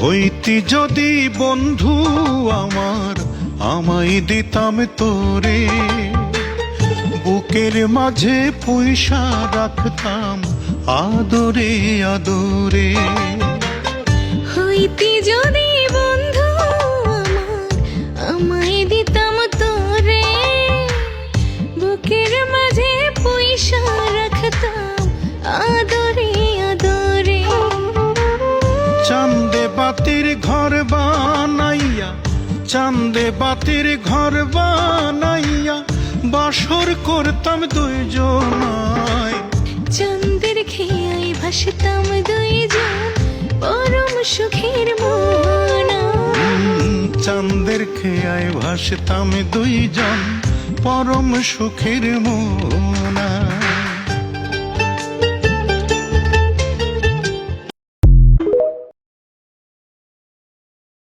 হইতি যদি বন্ধু আমার, আমায় দিতাম তোরে, বুকের মাঝে পয়সা রাখতাম আদরে আদরে। হইতি যদি বন্ধু আমার, আমায় দিতাম তোরে, বুকের মাঝে পয়সা রাখতাম আদরে আদরে। চান্দে বাতির ঘর বানাইয়া, চান্দে বাতির ঘর বানাইয়া বাসর করতাম দুইজনায়। চাঁদের খেয়ায় ভাসতাম দুইজন পরম সুখের মোহনা। চাঁদের খেয়ায় ভাসতাম দুইজন পরম সুখের মোহনা।